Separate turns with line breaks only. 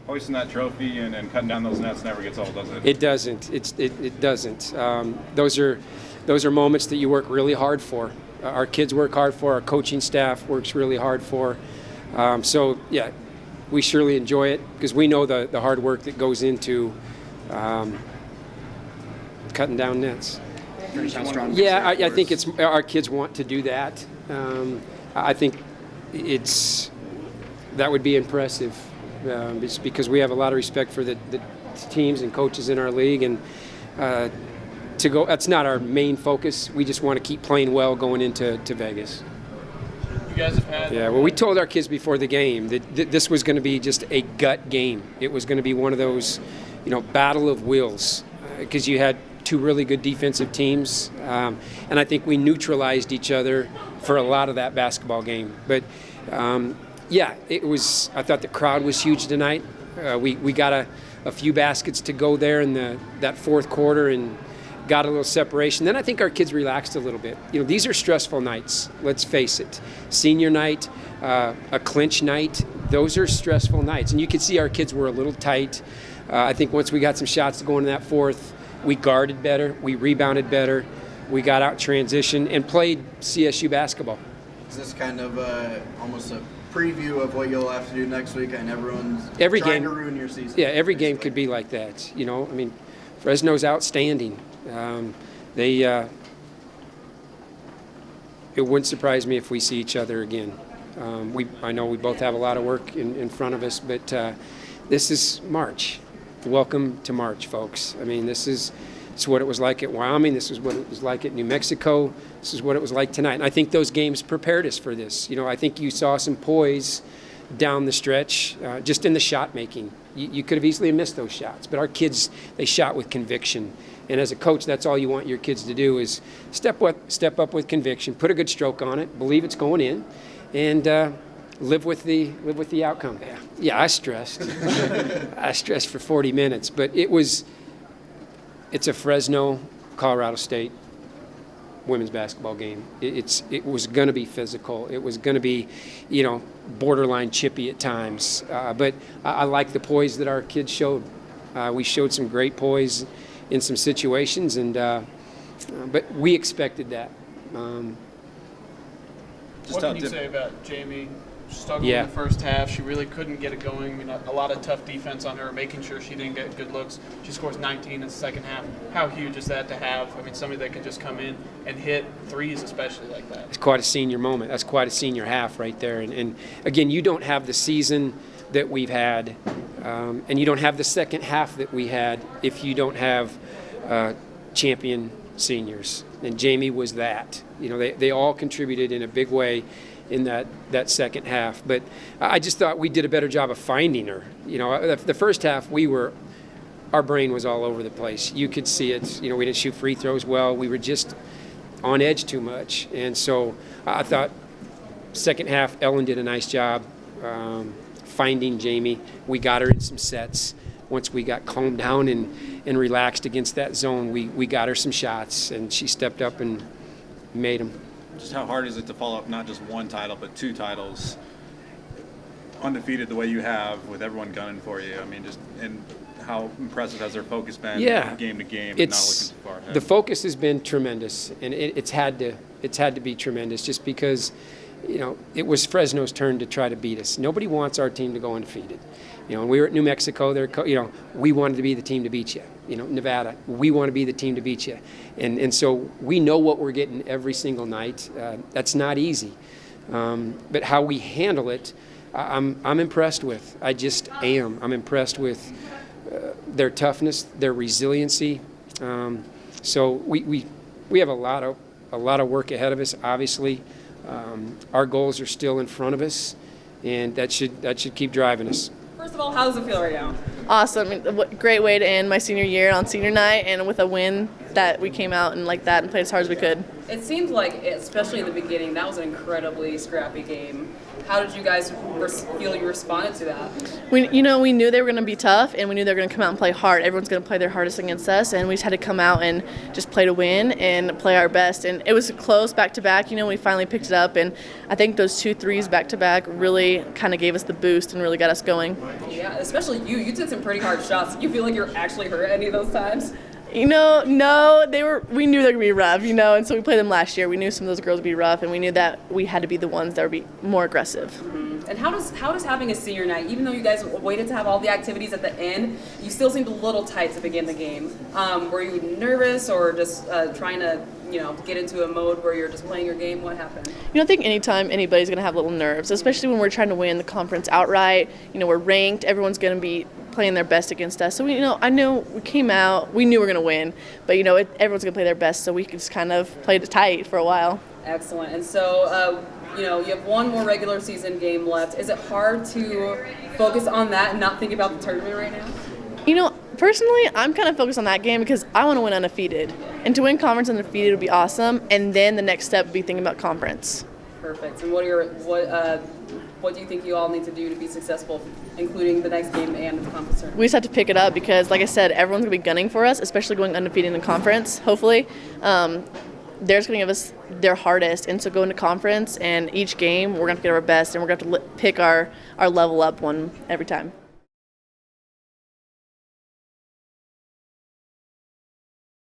hoisting that trophy and cutting down those nets never gets old, does it?
It doesn't. It doesn't. Those are moments that you work really hard for. Our kids work hard for. Our coaching staff works really hard for. So yeah, we surely enjoy it because we know the hard work that goes into cutting down nets. Yeah, I think it's our kids want to do that. I think that would be impressive. It's because we have a lot of respect for the teams and coaches in our league, and that's not our main focus. We just want to keep playing well going into Vegas.
You guys have had.
Yeah, well, we told our kids before the game that this was going to be just a gut game. It was going to be one of those, battle of wills, because you had two really good defensive teams, and I think we neutralized each other for a lot of that basketball game. But yeah, it was. I thought the crowd was huge tonight. We got a few baskets to go there in that fourth quarter and got a little separation. Then I think our kids relaxed a little bit. These are stressful nights. Let's face it. Senior night, a clinch night. Those are stressful nights, and you could see our kids were a little tight. I think once we got some shots to go into that fourth, we guarded better, we rebounded better, we got out transition and played CSU basketball.
Is this kind of almost a preview of what you'll have to do next week, and everyone's trying to ruin your season?
Yeah, every game could be like that. Fresno's outstanding. It wouldn't surprise me if we see each other again. I know we both have a lot of work in front of us, but this is March. Welcome to March, folks. This is what it was like at Wyoming. This is what it was like at New Mexico. This is what it was like tonight. And I think those games prepared us for this. I think you saw some poise down the stretch, just in the shot making. You could have easily missed those shots, but our kids, they shot with conviction. And as a coach, that's all you want your kids to do is step up with conviction, put a good stroke on it, believe it's going in, and live with the outcome. Yeah, I stressed. I stressed for 40 minutes, but it's a Fresno, Colorado State women's basketball game. It was going to be physical. It was going to be, borderline chippy at times. But I like the poise that our kids showed. We showed some great poise in some situations, but we expected that.
What can you say about Jamie? Struggled in the first half. She really couldn't get it going. A lot of tough defense on her, making sure she didn't get good looks. She scores 19 in the second half. How huge is that to have? Somebody that can just come in and hit threes, especially like that.
It's quite a senior moment. That's quite a senior half right there. And again, you don't have the season that we've had, and you don't have the second half that we had if you don't have champion seniors. And Jamie was that. They all contributed in a big way in that second half. But I just thought we did a better job of finding her. The first half, our brain was all over the place. You could see it. We didn't shoot free throws well. We were just on edge too much. And so I thought second half, Ellen did a nice job finding Jamie. We got her in some sets. Once we got calmed down and relaxed against that zone, we got her some shots, and she stepped up and made them.
Just how hard is it to follow up not just one title, but two titles, undefeated the way you have, with everyone gunning for you? And how impressive has their focus been game to game, and not looking too far ahead?
The focus has been tremendous, and it's had to be tremendous just because, it was Fresno's turn to try to beat us. Nobody wants our team to go undefeated. When we were at New Mexico, we wanted to be the team to beat you. Nevada, we want to be the team to beat you. And so we know what we're getting every single night. That's not easy. But how we handle it, I'm impressed with. I just am. I'm impressed with their toughness, their resiliency. So we have a lot of work ahead of us, obviously. Our goals are still in front of us, and that should keep driving us.
First of all, how does it feel right now?
Awesome. Great way to end my senior year on senior night, and with a win
that we came out and like that and played as hard as we could.
It seemed like, especially in the beginning, that was an incredibly scrappy game. How did you guys feel you responded to that?
We knew they were going to be tough, and we knew they were going to come out and play hard. Everyone's going to play their hardest against us, and we just had to come out and just play to win and play our best. And it was close back-to-back. We finally picked it up, and I think those 2 threes back-to-back really kind of gave us the boost and really got us going.
Yeah, especially you. You took some pretty hard shots. Did you feel like you were actually hurt any of those times?
No, we knew they were going to be rough, and so we played them last year. We knew some of those girls would be rough, and we knew that we had to be the ones that would be more aggressive.
Mm-hmm. And how does having a senior night, even though you guys waited to have all the activities at the end, you still seemed a little tight to begin the game. Were you nervous or just trying to, get into a mode where you're just playing your game? What happened?
I think anytime anybody's going to have little nerves, especially when we're trying to win the conference outright. We're ranked. Everyone's going to be playing their best against us. So, I know we came out, we knew we were going to win, but, everyone's going to play their best, so we could just kind of play it tight for a while.
Excellent. And so, you have one more regular season game left. Is it hard to focus on that and not think about the tournament right now?
Personally, I'm kind of focused on that game because I want to win undefeated. And to win conference undefeated would be awesome, and then the next step would be thinking about conference.
Perfect. And what do you think you all need to do to be successful, including the next game and the conference tournament?
We just have to pick it up because, like I said, everyone's going to be gunning for us, especially going undefeated in conference, hopefully. They're just going to give us their hardest, and so go into conference, and each game we're going to have to get our best, and we're going to have to pick our level up one every time.